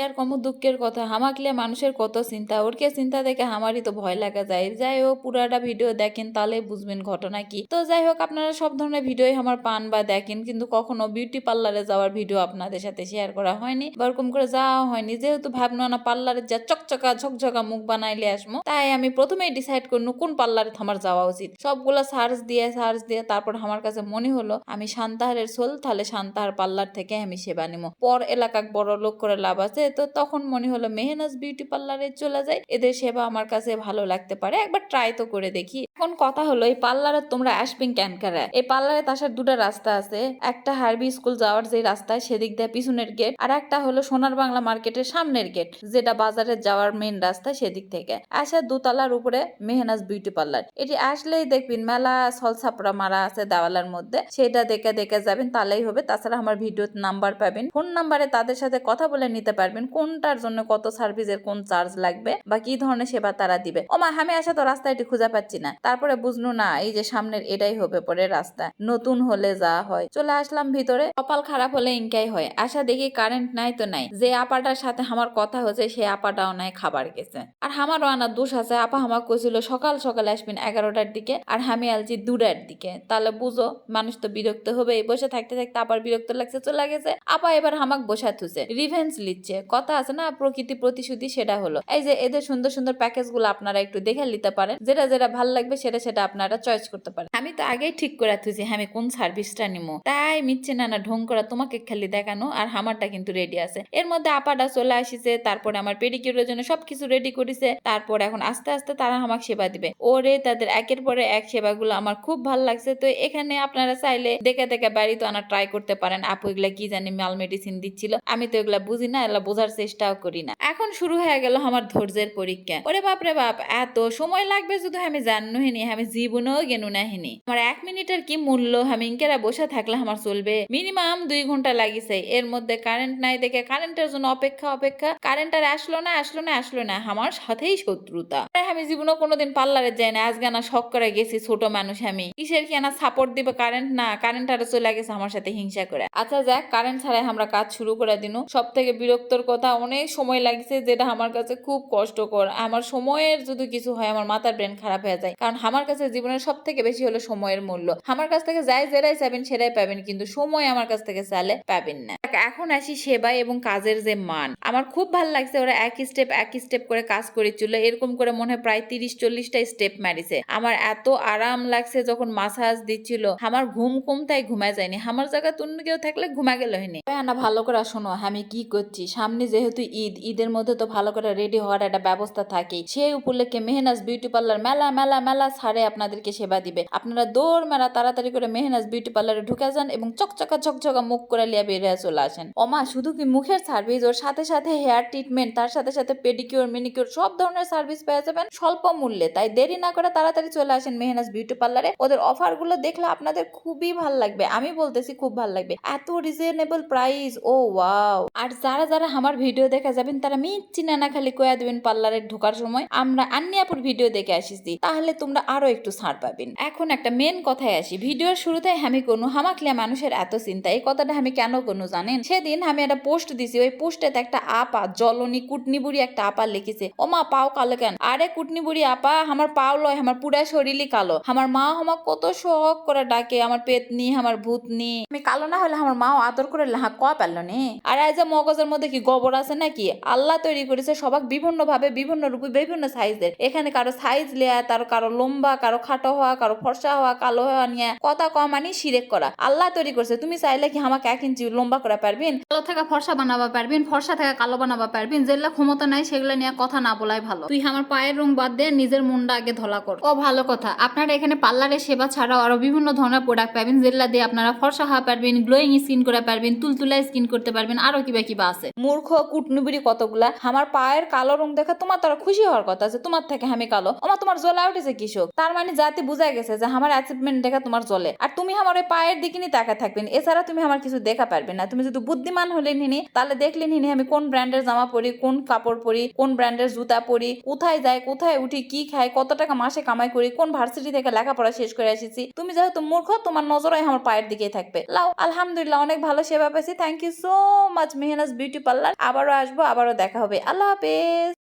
আর কম দুঃখের কথা হামাকলে মানুষের কত চিন্তা ওরকে চিন্তা দেখে আমারই তো ভয় লাগা যায়। যাই হোক পুরাটা ভিডিও দেখেন তাহলে বুঝবেন ঘটনা কি। তো যাই হোক আপনারা সব ধরনের ভিডিওই আমার পান বা দেখেন, কিন্তু কখনো বিউটি পার্লারে যাওয়ার ভিডিও আপনাদের সাথে শেয়ার করা হয়নি বা ওরকম করে যাওয়া হয়নি। যেহেতু ভাবনা না পার্লারে যা চকচকা ঝকঝকা মুখ বানাইলে আসবো, তাই আমি প্রথমেই ডিসাইড করবো কোন পার্লারে আমার যাওয়া উচিত। সবগুলো সার্চ দিয়ে তারপর আমার কাছে মনে হলো আমি শান্তাহারের সোল, তাহলে শান্তাহার পার্লার থেকে আমি সেবা নিব। পর এলাকা বড় লোক করে লাভ আছে, তো তখন মনে হলো মেহনাজ বিউটি পার্লারে চলে যায়, এদের সেবা আমার কাছে ভালো লাগতে পারে, একবার ট্রাই তো করে দেখি। এখন কথা হলো এই পার্লারে তোমরা আসবেন কেন করে? এই পার্লারে আসার দুটো রাস্তা আছে, একটা হারবি স্কুল যাওয়ার যে রাস্তা সেদিক দিয়ে পিছনের গেট, আর একটা হলো সোনার বাংলা মার্কেটের সামনের গেট যেটা বাজারে যাওয়ার মেন রাস্তা, সেদিক থেকে আসা দোতলার উপরে মেহনাজ বিউটি পার্লার। এটি আসলেই দেখবেন মেলা সলসাপড়া মারা আছে দেওয়ালের মধ্যে, সেটা দেখে দেখে যাবেন তাহলেই হবে। তাছাড়া আমার ভিডিও নাম্বার পাবেন, ফোন নাম্বারে তাদের সাথে কথা বলে নিতে পারবেন কোনটার জন্য কত সার্ভিসের কোন চার্জ লাগবে বা কি ধরনের সেবা তারা দিবে। ওমা আমি আসা তো রাস্তাটি খুঁজে পাচ্ছি না, তারপরে বুঝলো না এই যে সামনের এটাই হবে পরে রাস্তা, নতুন হলে যা হয়। চলে আসলাম ভিতরে, কপাল খারাপ হলে ইনকাই হয়। আসা দেখি কারেন্ট নাই তো নাই, যে আপাটার সাথে আমার কথা হচ্ছে সে আপাটাও নাই, খাবার গেছে। আর আমারও আনার দোষ আছে, আপা আমার কইছিল সকাল সকাল আসবেন 11টার দিকে, আর আমি আলছি 2টার দিকে। তাহলে বুঝো মানুষ তো বিরক্ত হবে, বসে থাকতে থাকতে আবার বিরক্ত লাগছে, চলে গেছে। আপা এবার আমাকে বসা থুছে, রিভেঞ্জ লিচ্ছে। কথা আছে না প্রকৃতি প্রতিশ্রুতি, সেটা হলো এই যে এদের সুন্দর সুন্দর প্যাকেজ গুলো আপনারা একটু দেখে নিতে পারেন, যেটা যেটা ভাল লাগবে সেটা সেটা আপনারা চয়েস করতে পারেন। আমি তো আগেই ঠিক করে থুছি আমি কোন সার্ভিসটা নিবো, তাই মিচ্ছে না ঢং করা তোমাকে খালি দেখানো। আর আমারটা কিন্তু রেডি আছে। এর মধ্যে আপাটা চলে আসিছে, তারপরে আমার পেডিকিউরের জন্য সবকিছু রেডি করেছে। তারপর এখন আস্তে আস্তে তারা আমাকে সেবা দিবে। ওরে তাদের একের পরে এক সেবাগুলো আমার খুব ভালো লাগছে। তো এখানে আপনারা চাইলে দেখে দেখে বাড়ি তো আনা ট্রাই করতে পারেন। আপু এগুলা কি জানি মাল মেডিসিন দিচ্ছিল, আমি তো এগুলা বুঝি না, এগুলা বোঝার চেষ্টাও করি না। এখন শুরু হয়ে গেল আমার ধৈর্যের পরীক্ষা। ওরে বাপরে বাপ, এত সময় লাগবে যদি আমি জানুহিনি, আমি জীবনেও গেনু না হিনি। আমার 1 মিনিটের কি মূল্য, আমি ইনকেরা বসে থাকলে আমার চলবে? মিনিমাম 2 ঘন্টা লাগিছে। এর মধ্যে কারেন্ট নাই দেখে কারেন্টের জন্য অপেক্ষা, কারেন্ট আর আসলো না, আমার সাথেই শত্রুতা। আমি জীবনে কোনোদিন পার্লারে যাই না, আজকে না শখ করে গেছি, ছোট মানুষ আমি, কিসের কি না সাপোর্ট দিবে কারেন্ট না, কারেন্ট আরো চলে গেছে আমার সাথে হিংসা করে। আচ্ছা যাক, কারেন্ট ছাড়াই আমরা কাজ শুরু করে দিন। সব থেকে বিরক্তর কথা অনেক সময় লাগছে, যেটা আমার কাছে খুব কষ্টকর। আমার সময়ের যদি কিছু হয় আমার মাথার ব্রেন খারাপ হয়ে যায়, কারণ আমার কাছে জীবনের সব থেকে বেশি হলো সময়ের মূল্য। আমার কাছ থেকে যাই যেটাই চাবেন সেটাই পাবেন, কিন্তু সময় আমার কাছ থেকে চালে পাবেন না। এখন আসি সেবা এবং কাজের যে মান, আমার খুব ভালো লাগছে। ওরা এক স্টেপ করে কাজ করেছিল, এরকম করে মনে হয় প্রায় 30-40টা স্টেপ মারিছে। আমার এত আরাম লাগছে যখন মাসাজ দিচ্ছিল, আমার ঘুম তাই ঘুমায় যায়নি। আমার জায়গা তুমি কেউ থাকলে ঘুমা গেল হয়নি। না ভালো করে শোনো আমি কি করছি। সামনে যেহেতু ঈদের মধ্যে তো ভালো করে রেডি হওয়ার একটা ব্যবস্থা থাকে, সেই উপলক্ষে মেহনাজ বিউটি পার্লার মেলা ছাড়ে আপনাদেরকে সেবা দিবে। আপনারা দৌড় মেলা তাড়াতাড়ি করে মেহনাজ বিউটি পার্লারে ঢুকে যান এবং চকচকা মুখ করে লিয়া বেরিয়ে চলে আসেন। ওমা শুধু কি মুখের সার্ভিস, ওর সাথে সাথে হেয়ার ট্রিটমেন্ট, তার সাথে সাথে পেডিকিউর মেনিকিউর সব ধরনের সার্ভিস পেয়ে যাবেন স্বল্প মূল্যে। তাই দেরি না করে তাড়াতাড়ি চলে আসেন মেহনাজ বিউটি পার্লারে। ওদের অফার গুলো দেখলে আপনাদের খুবই ভালো লাগবে, আমি বলতেছি খুব ভালো লাগবে, এত রিজনেবল প্রাইস। ও ওয়াও। আর যারা আমার ভিডিও দেখা যাবেন তারা মিচ্ছি না খালি কয়া দিবেন পার্লারে ঢোকার সময় আমরা আন্নিয়াপুর ভিডিও দেখে আসিছি, তাহলে তোমরা আরো একটু ছাড় পাবেন। এখন একটা মেন কথায় আসি। ভিডিওর শুরুতে আমি কোনো হামাকলিয়া মানুষের এত চিন্তা, এই কথাটা আমি কেন কোনো জানেন? সেদিন আমি একটা পোস্ট দিছি, ওই পোস্টেতে একটা আপা জলনি কুটনি বুড়ি একটা আপা লিখেছে, ও মা পাও কালো কেন? আরে কুটনি বুড়ি আপা, আমার পাও লয়, আমার পুরা শরীরই কালো। আমার মা আমার কত শখ করে ডাকে আমার পেতনি, আমার ভূতনি। আমি কালো না হলে আমার মাও আদর করে লাহা কয়া পারলো নে। আর এই যে মগজের মধ্যে কি গোবর আছে নাকি? আল্লাহ তৈরি করেছে সবাক বিভিন্ন ভাবে, বিভিন্ন রূপে, বিভিন্ন সাইজের। এখানে কারো সাইজ লিয়া, তার কারো লম্বা, কারো খাটো হওয়া, কারো ফর্সা হওয়া, কালো হওয়া নিয়ে কথা কম আনি শিরেক করা। আল্লাহ তৈরি করছে, তুমি চাইলে কি আমাকে 1 ইঞ্চি লম্বা করে পারবেন? কালো থেকে ফর্সা বানাবা পারবেন, ফর্সা থেকে কালো বানাবা পারবেন। যেগুলা ক্ষমতা নাই সেগুলা নিয়ে কথা না বলাই ভালো। তুই আমার পায়ের রং বাদ দিয়ে নিজের মনটা আগে ধলা কর। ও ভালো কথা, আপনারা এখানে পার্লারের সেবা ছাড়াও আরো বিভিন্ন ধরনের প্রোডাক্ট পাবেন, যেগুলা দিয়ে আপনারা ফর্সা হওয়া পারবেন, গ্লোয়িং স্কিন করে পারবেন, তুলতুলা স্কিন করতে পারবেন, আরো কিবা আছে। মূর্খ কুটনুবিড়ি কতগুলা। আমার পায়ের কালো রং দেখা তোমার তারা খুশি হওয়ার কথা আছে, তোমার থেকে আমি কালো। আমার তোমার জ্বলা উঠেছে কিসে? হোক, তার মানে জাতি বুঝা গেছে যে আমার অ্যাচিভমেন্ট দেখা তোমার চলে, আর তুমি আমার ওই পায়ের দিকে নিয়ে তাকা থাকবেন, এছাড়া তুমি আমার কিছু দেখা পারবে না। তুমি যদি বুদ্ধিমান হলে নিনি তাহলে দেখলে নিনি আমি কোন ব্র্যান্ডের জামা পরি, কোন কাপড় পরি, কোন ব্র্যান্ডের জুতা পরি, কোথায় যাই, কোথায় উঠি, কি খাই, কত টাকা মাসে কামাই করি, কোন ভার্সিটি থেকে লেখাপড়া শেষ করে আসিছি। তুমি যেহেতু মূর্খ, তোমার নজর আমার পায়ের দিকেই থাকবে। লাও, আলহামদুলিল্লাহ অনেক ভালো সেবা পেয়েছি। Thank you so much Mehnaz beauty parlour. আবারও আসবো, আবারও দেখা হবে। আল্লাহ হাফেজ।